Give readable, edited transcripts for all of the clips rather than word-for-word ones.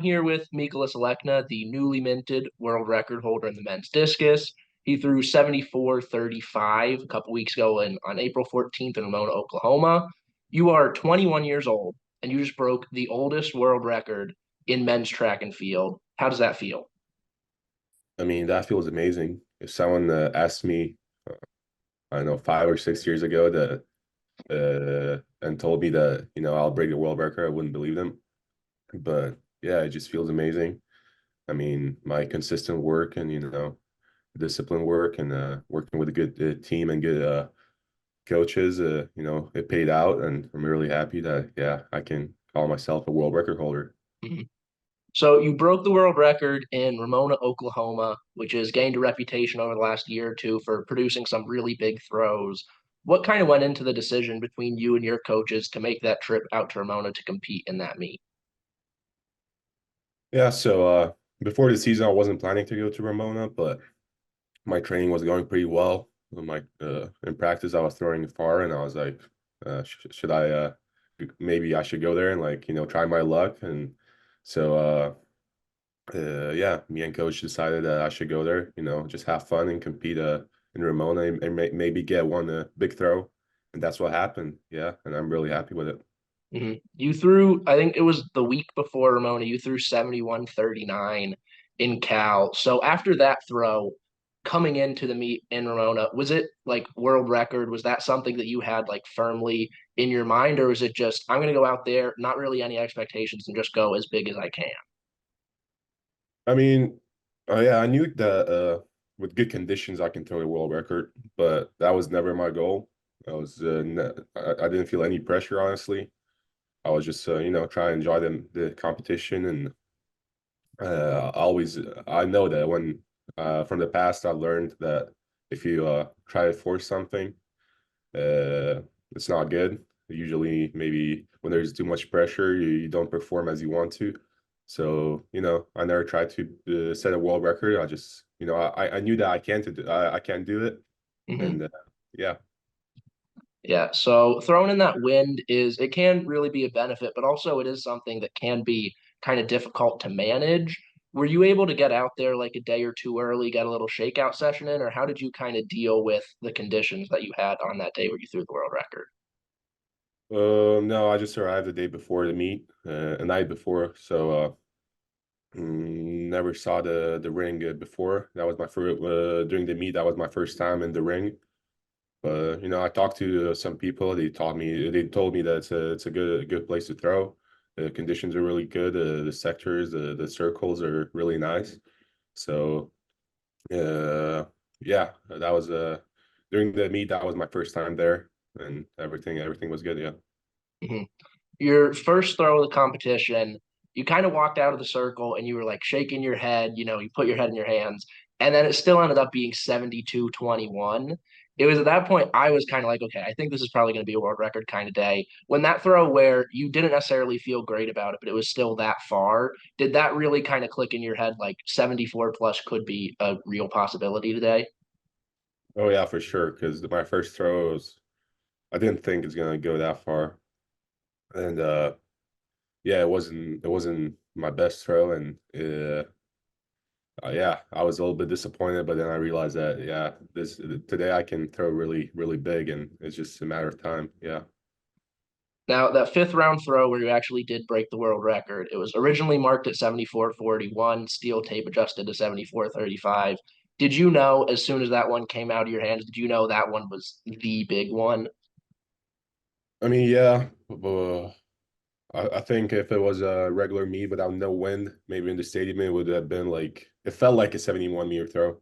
Here with Mykolas Alekna, the newly minted world record holder in the men's discus. He threw 74-35 a couple weeks ago on April 14th in Ramona, Oklahoma. You are 21 years old and you just broke the oldest world record in men's track and field. How does that feel? I mean, that feels amazing. If someone asked me, I don't know, 5 or 6 years ago and told me that, I'll break the world record, I wouldn't believe them. But yeah, it just feels amazing. I mean, my consistent work and, discipline work and working with a good team and good coaches, it paid out. And I'm really happy that, yeah, I can call myself a world record holder. Mhm. So you broke the world record in Ramona, Oklahoma, which has gained a reputation over the last year or two for producing some really big throws. What kind of went into the decision between you and your coaches to make that trip out to Ramona to compete in that meet? Yeah, so before the season, I wasn't planning to go to Ramona, but my training was going pretty well. In practice, I was throwing far, and I was like, should I maybe I should go there and try my luck. And so yeah, me and coach decided that I should go there. Just have fun and compete in Ramona and maybe get one big throw, and that's what happened. Yeah, and I'm really happy with it. You threw, I think it was the week before Ramona, you threw 71-39 in Cal. So after that throw, coming into the meet in Ramona, was it like world record? Was that something that you had like firmly in your mind, or was it just, I'm going to go out there, not really any expectations, and just go as big as I can? I mean, yeah, I knew that with good conditions I can throw a world record, but that was never my goal. I didn't feel any pressure, honestly. I was just trying to enjoy the competition, and I know that when from the past I learned that if you try to force something, uh, it's not good. Usually, maybe when there's too much pressure, you don't perform as you want to. So, I never tried to set a world record. I just, I knew that I can't do it, Mhm. and yeah. Yeah, so throwing in that wind is it can really be a benefit, but also it is something that can be kind of difficult to manage. Were you able to get out there like a day or two early, get a little shakeout session in, or how did you kind of deal with the conditions that you had on that day where you threw the world record? No, I just arrived the day before the meet, a night before, so never saw the ring before. That was my first during the meet. That was my first time in the ring. But I talked to some people. They told me that it's a good place to throw. The conditions are really good. The sectors, the circles are really nice. So uh, yeah, that was during the meet. That was my first time there, and everything was good. Yeah. Mhm. Your first throw of the competition, you kind of walked out of the circle and you were like shaking your head, you put your head in your hands, and then it still ended up being 72-21. It was at that point I was kind of like, okay, I think this is probably going to be a world record kind of day. When that throw where you didn't necessarily feel great about it, but it was still that far, did that really kind of click in your head like 74 plus could be a real possibility today? Oh yeah, for sure. Because my first throw was, I didn't think it's gonna go that far, and yeah, it wasn't my best throw, and yeah, I was a little bit disappointed, but then I realized that yeah, this today I can throw really really big, and it's just a matter of time. Yeah, Now, that fifth round throw where you actually did break the world record, it was originally marked at 74-41, steel tape adjusted to 74-35. Did you know as soon as that one came out of your hands, did you know that one was the big one? I mean, yeah, I think if it was a regular meet without no wind, maybe in the stadium it would have been like it felt like a 71-meter throw.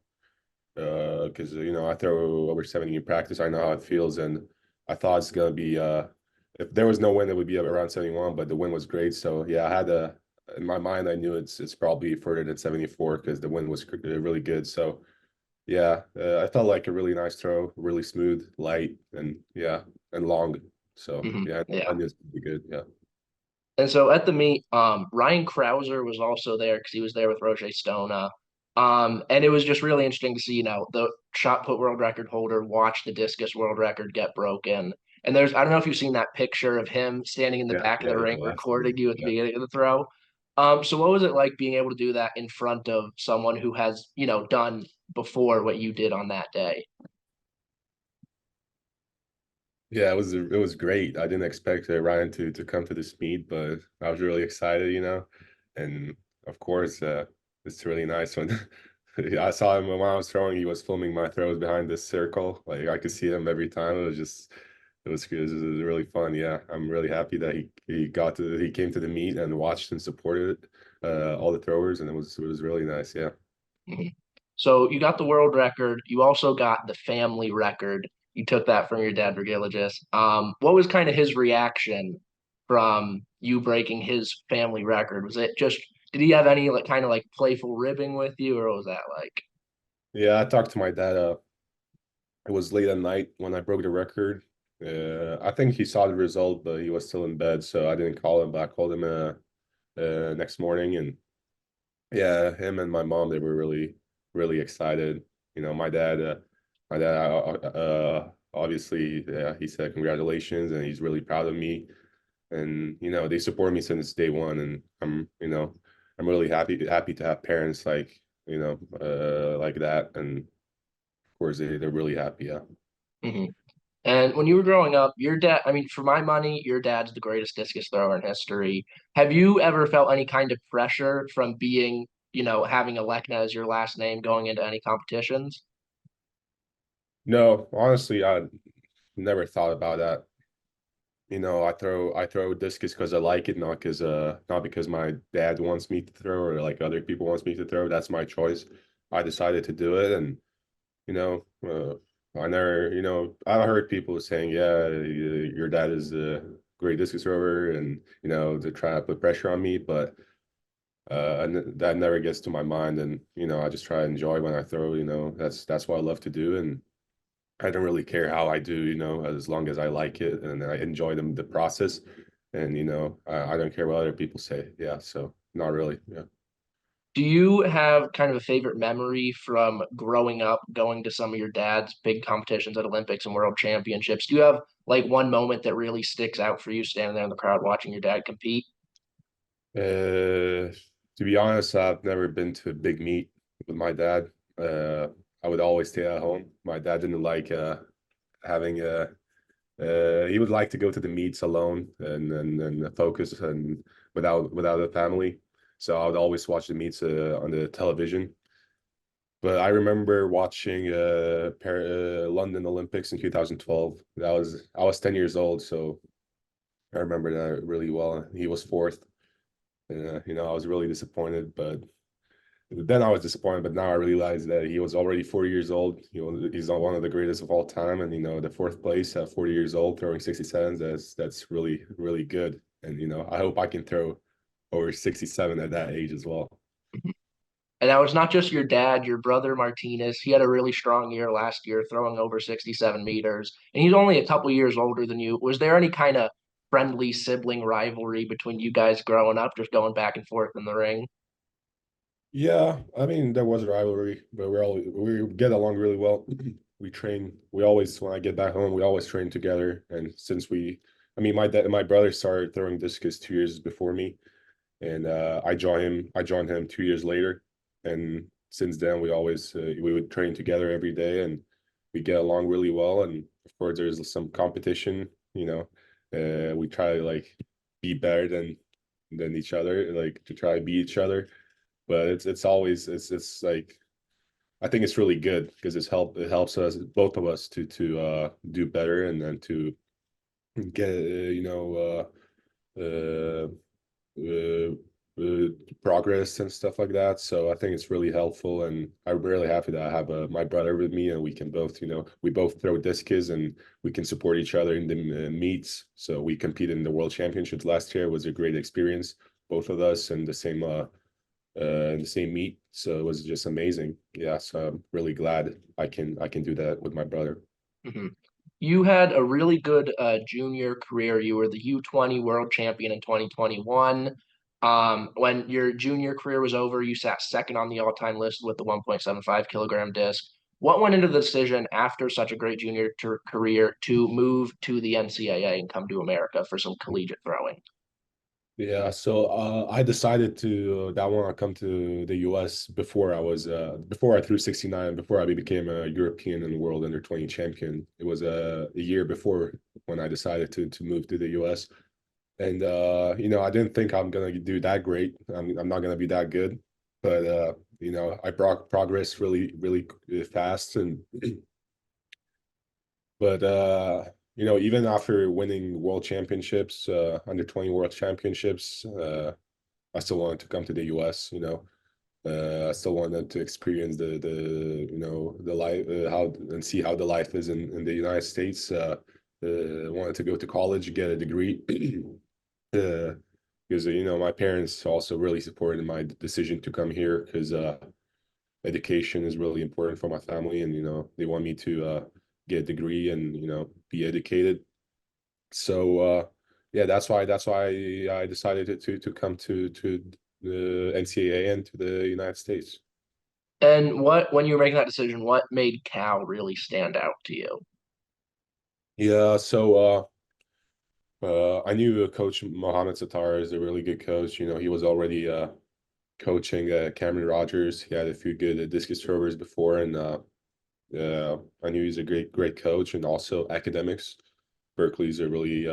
Because I throw over 70 in practice. I know how it feels, and I thought it's gonna be if there was no wind, it would be around 71, but the wind was great. So yeah, I had a in my mind, I knew it's probably further than 74 because the wind was really good. So yeah, I felt like a really nice throw, really smooth, light, and yeah, and long. So yeah, I Yeah. knew it's gonna be good. Yeah. And so at the meet, Ryan Crouser was also there because he was there with Roger Stona. And it was just really interesting to see, the shot put world record holder watch the discus world record get broken. And I don't know if you've seen that picture of him standing in the Yeah, back of yeah, the ring yeah, recording you at the yeah. beginning of the throw. So what was it like being able to do that in front of someone who has, done before what you did on that day? Yeah, it was great. I didn't expect Ryan to come to this meet, but I was really excited, and of course, it's really nice when I saw him when I was throwing. He was filming my throws behind this circle. Like I could see him every time. It was really fun. Yeah, I'm really happy that he came to the meet and watched and supported all the throwers, and it was really nice. Yeah. Mhm. So you got the world record. You also got the family record. You took that from your dad, Virgilius. What was kind of his reaction from you breaking his family record? Was it just, did he have any like kind of like playful ribbing with you, or what was that like? Yeah, I talked to my dad. It was late at night when I broke the record. I think he saw the result, but he was still in bed, so I didn't call him. But I called him next morning, and yeah, him and my mom, they were really, really excited. My dad, obviously, yeah, he said congratulations, and he's really proud of me. And they support me since day one, and I'm really happy to have parents like that, and of course they're really happy. Yeah. Hmm. And when you were growing up, your dad, I mean, for my money, your dad's the greatest discus thrower in history. Have you ever felt any kind of pressure from being, having Alekna as your last name going into any competitions? No, honestly, I never thought about that. I throw discus because I like it, not because my dad wants me to throw or like other people wants me to throw. That's my choice. I decided to do it, and you know, I've heard people saying, "Yeah, your dad is a great discus thrower," and to try to put pressure on me, but that never gets to my mind, and I just try to enjoy when I throw. That's what I love to do, and I don't really care how I do, as long as I like it and I enjoy the process. And I don't care what other people say. Yeah, so not really. Yeah. Do you have kind of a favorite memory from growing up, going to some of your dad's big competitions at Olympics and World Championships? Do you have like one moment that really sticks out for you standing there in the crowd watching your dad compete? To be honest, I've never been to a big meet with my dad. Uh, I would always stay at home. My dad didn't like having he would like to go to the meets alone and focus and without a family. So I would always watch the meets on the television. But I remember watching London Olympics in 2012. I was 10 years old, so I remember that really well. He was fourth, and I was really disappointed. But then I was disappointed. But now I realize that he was already 40 years old. He's not one of the greatest of all time, and the fourth place at 40 years old, throwing 67s. That's really really good. And I hope I can throw over 67 at that age as well. And now it's not just your dad, your brother Martinez. He had a really strong year last year, throwing over 67 meters, and he's only a couple years older than you. Was there any kind of friendly sibling rivalry between you guys growing up, just going back and forth in the ring? Yeah, I mean there was a rivalry, but we get along really well. We train. We always when I get back home, we always train together. And I mean, my dad and my brother started throwing discus 2 years before me, and I joined him 2 years later. And since then, we would train together every day, and we get along really well. And of course, there's some competition. We try to like be better than each other, like to try to beat each other, but it's like I think it's really good because it helps us both of us to do better and then to get uh, uh, uh, progress and stuff like that. So I think it's really helpful, and I'm really happy that I have my brother with me, and we can both we both throw discus and we can support each other in the meets. So we competed in the World Championships last year. It was a great experience, both of us in the same meet. So it was just amazing. Yeah, so I'm really glad I can do that with my brother. Mhm. You had a really good junior career. You were the U20 world champion in 2021. When your junior career was over, you sat second on the all-time list with the 1.75 kilogram disc. What went into the decision after such a great junior career to move to the NCAA and come to America for some collegiate throwing? Yeah, so I decided to that I want to come to the US before I was before I threw 69, before I became a European and world under 20 champion. It was a year before when I decided to move to the US. And I didn't think I'm gonna do that great. I'm not gonna be that good, but I brought progress really fast. And but even after winning world championships, under 20 world championships, I still wanted to come to the US. I still wanted to experience the life, how and see how the life is in the United States. Wanted to go to college, get a degree. uh, because my parents also really supported my decision to come here because education is really important for my family, and they want me to get a degree and be educated. So yeah, that's why I decided to come to the NCAA and to the United States. And when you were making that decision, what made Cal really stand out to you? Yeah, so I knew Coach Mohammed Sattar is a really good coach. He was already coaching Cameron Rogers. He had a few good discus throwers before, and I knew he's a great coach. And also academics. Berkeley's a really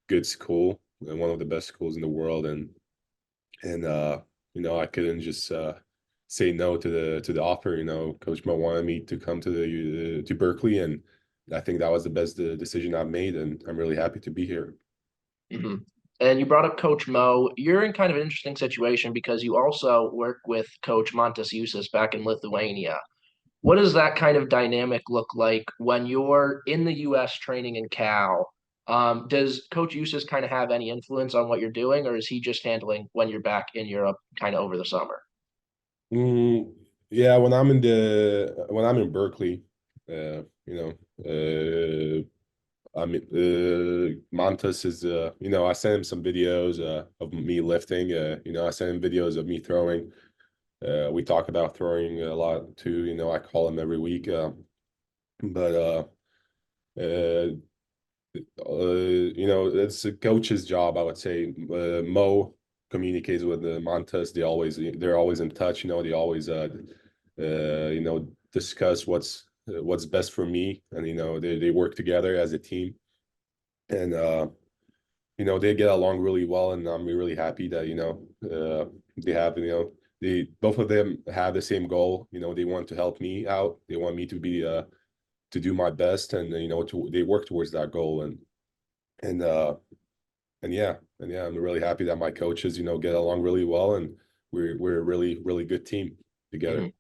good school and one of the best schools in the world. And I couldn't just say no to the offer. Coach Mo wanted me to come to Berkeley, and I think that was the best decision I've made, and I'm really happy to be here. Hmm. And you brought up Coach Mo. You're in kind of an interesting situation because you also work with Coach Montas Jusas back in Lithuania. What does that kind of dynamic look like when you're in the U.S. training in Cal? Does Coach Jusas kind of have any influence on what you're doing, or is he just handling when you're back in Europe kind of over the summer? Mm, yeah, when I'm in Berkeley, uh, you know, I mean, Montes is, I sent him some videos of me lifting. I sent him videos of me throwing. We talk about throwing a lot too. I call him every week. But uh, it's a coach's job, I would say. Mo communicates with the Montes. They're always in touch. They always discuss what's best for me, and they work together as a team, and they get along really well, and I'm really happy that they have they both of them have the same goal. They want to help me out. They want me to be to do my best, and they work towards that goal, and uh and yeah, I'm really happy that my coaches get along really well, and we're a really good team together. Mhm.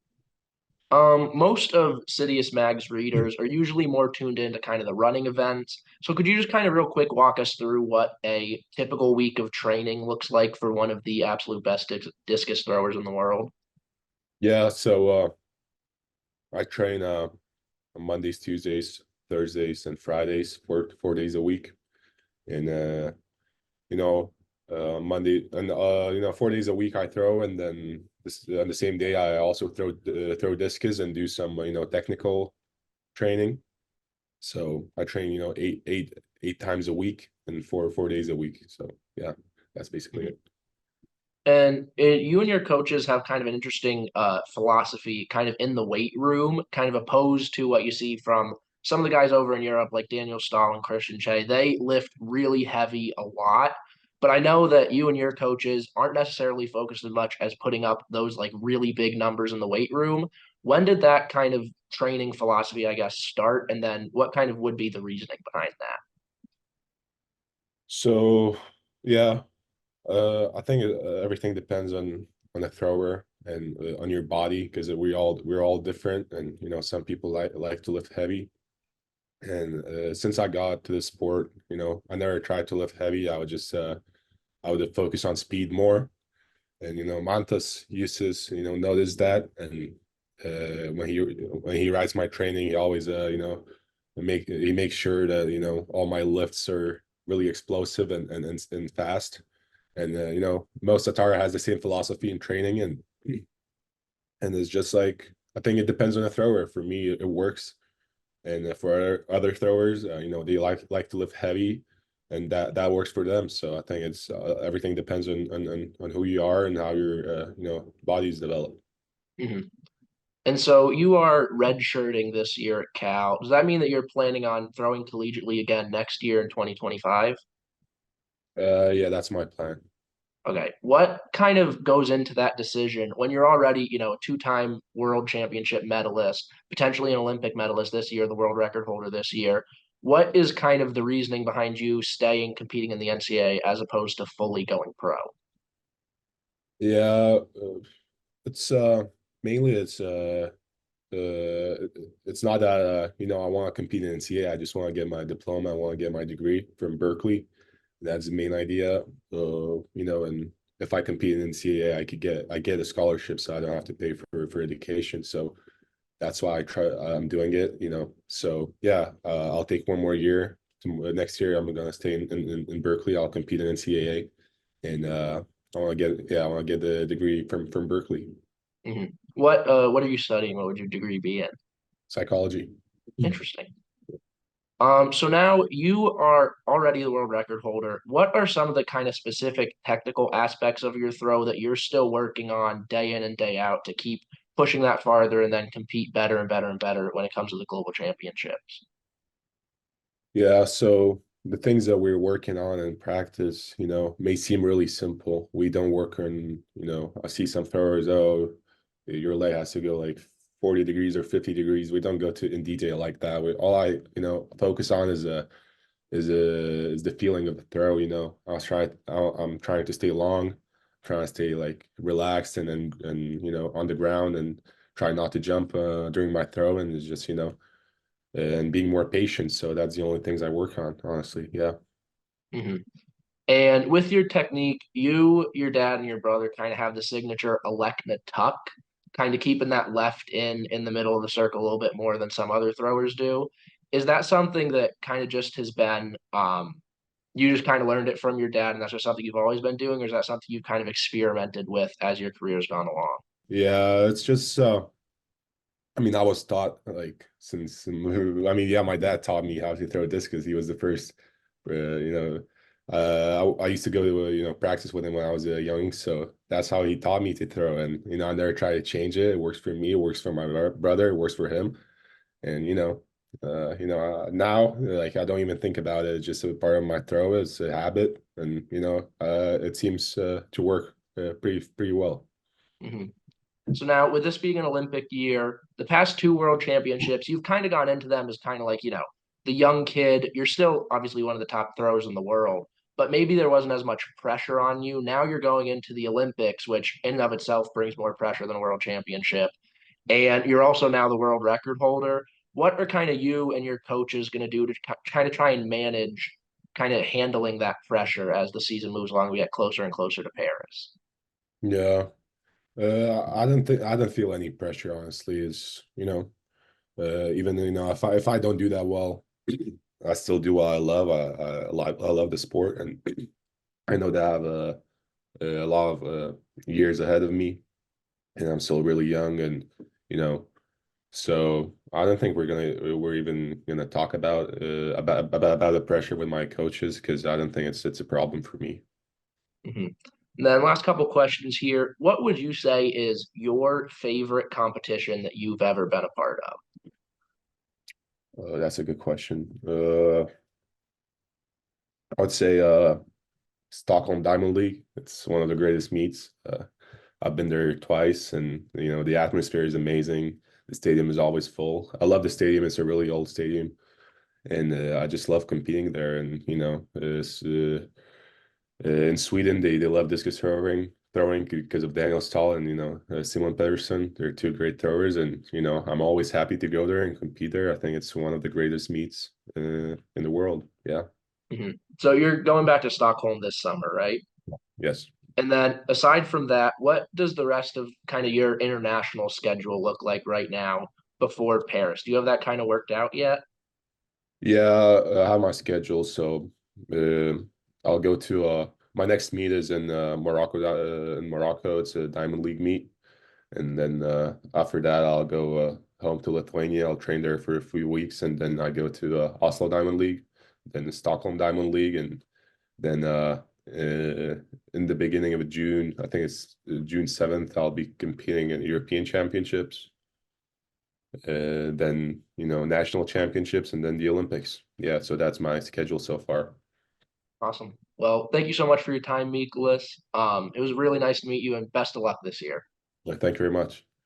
Most of Sidious Mag's readers are usually more tuned into kind of the running events. So could you just kind of real quick walk us through what a typical week of training looks like for one of the absolute best discus throwers in the world? Yeah, so I train on Mondays, Tuesdays, Thursdays, and Fridays, 4 days a week, and you know Monday and 4 days a week I throw, and then on the same day I also throw discus and do some technical training. So I train eight times a week and 4 days a week. So yeah, that's basically it. And you and your coaches have kind of an interesting philosophy, kind of in the weight room, kind of opposed to what you see from some of the guys over in Europe, like Daniel Stahl and Christian Che. They lift really heavy a lot, but I know that you and your coaches aren't necessarily focused as much as putting up those like really big numbers in the weight room. When did that kind of training philosophy, I guess, start? And then what kind of would be the reasoning behind that? So yeah, I think everything depends on the thrower and on your body, because we're all different, and some people like to lift heavy. And since I got to the sport, I never tried to lift heavy. I would focus on speed more. And Mantas uses notice that, and when he writes my training, he always he makes sure that all my lifts are really explosive and fast. And most Atara has the same philosophy in training, and it's just like, I think it depends on the thrower. For me, it works, and for other throwers, they like to lift heavy, and that works for them. So I think it's everything depends on who you are and how your body's developed. Mhm. And so you are redshirting this year at Cal. Does that mean that you're planning on throwing collegiately again next year in 2025? Yeah, that's my plan. Okay. What kind of goes into that decision when you're already, a two-time world championship medalist, potentially an Olympic medalist this year, the world record holder this year? What is kind of the reasoning behind you staying competing in the NCAA as opposed to fully going pro? Yeah, it's mainly it's not that I want to compete in NCAA. I just want to get my diploma. I want to get my degree from Berkeley. That's the main idea. And if I compete in NCAA, I get a scholarship, so I don't have to pay for education. So that's why I'm doing it. So yeah, I'll take one more year. Next year, I'm gonna stay in Berkeley. I'll compete in NCAA, and I want to get the degree from Berkeley, Hmm. What are you studying? What would your degree be in? psychology. Interesting. So now you are already the world record holder. What are some of the kind of specific technical aspects of your throw that you're still working on day in and day out to keep pushing that farther and then compete better and better and better when it comes to the global championships? Yeah, so the things that we're working on in practice, may seem really simple. We don't work on, I see some throwers, oh, your leg has to go like 40 degrees or 50 degrees. We don't go to in detail like that. All I, focus on is the feeling of the throw, I'm trying to stay long, trying to stay like relaxed and on the ground and try not to jump during my throw and it's just, and being more patient. So that's the only things I work on, honestly. Yeah. Hmm. And with your technique, you, your dad, and your brother kind of have the signature Alekna tuck, kind of keeping that left in the middle of the circle a little bit more than some other throwers do. Is that something that kind of just has been you just kind of learned it from your dad and that's just something you've always been doing, or is that something you've kind of experimented with as your career's gone along? Yeah, it's just I mean, I was taught like I mean, yeah, my dad taught me how to throw discus. He was the first, you know, I used to go to, practice with him when I was young. So that's how he taught me to throw. And, I never try to change it. It works for me. It works for my brother. It works for him. And, now like I don't even think about it. It's just a part of my throw. It's a habit. And, it seems to work pretty well. Hmm. So now, with this being an Olympic year, the past two world championships, you've kind of gone into them as kind of like, the young kid. You're still obviously one of the top throwers in the world, but maybe there wasn't as much pressure on you. Now you're going into the Olympics, which in and of itself brings more pressure than a world championship. And you're also now the world record holder. What are kind of you and your coaches going to do to kind of try and manage kind of handling that pressure as the season moves along? We get closer and closer to Paris. Yeah. I don't feel any pressure, honestly. Even if I don't do that well, I still do what I love. I love the sport, and I know that I have a lot of years ahead of me, and I'm still really young, and you know, so I don't think we're even gonna talk about the pressure with my coaches because I don't think it's a problem for me. Hmm. And then last couple questions here. What would you say is your favorite competition that you've ever been a part of? That's a good question. I would say Stockholm Diamond League. It's one of the greatest meets. I've been there twice, and the atmosphere is amazing. The stadium is always full. I love the stadium. It's a really old stadium, and I just love competing there. And in Sweden, they love discus throwing because of Daniel Stahl and Simon Pedersen. They're two great throwers, and I'm always happy to go there and compete there. I think it's one of the greatest meets in the world. Yeah. Hmm. So you're going back to Stockholm this summer, right? Yes. And then aside from that, what does the rest of kind of your international schedule look like right now before Paris? Do you have that kind of worked out yet? Yeah, I have my schedule. So uh, I'll go to my next meet is in Morocco. In Morocco, it's a Diamond League meet, and then after that, I'll go home to Lithuania. I'll train there for a few weeks, and then I go to Oslo Diamond League. then the Stockholm Diamond League, and then in the beginning of June, I think it's June 7th, I'll be competing in European Championships. Then national championships, and then the Olympics. Yeah, so that's my schedule so far. Awesome. Well, thank you so much for your time, Mykolas. It was really nice to meet you, and best of luck this year. Thank you very much.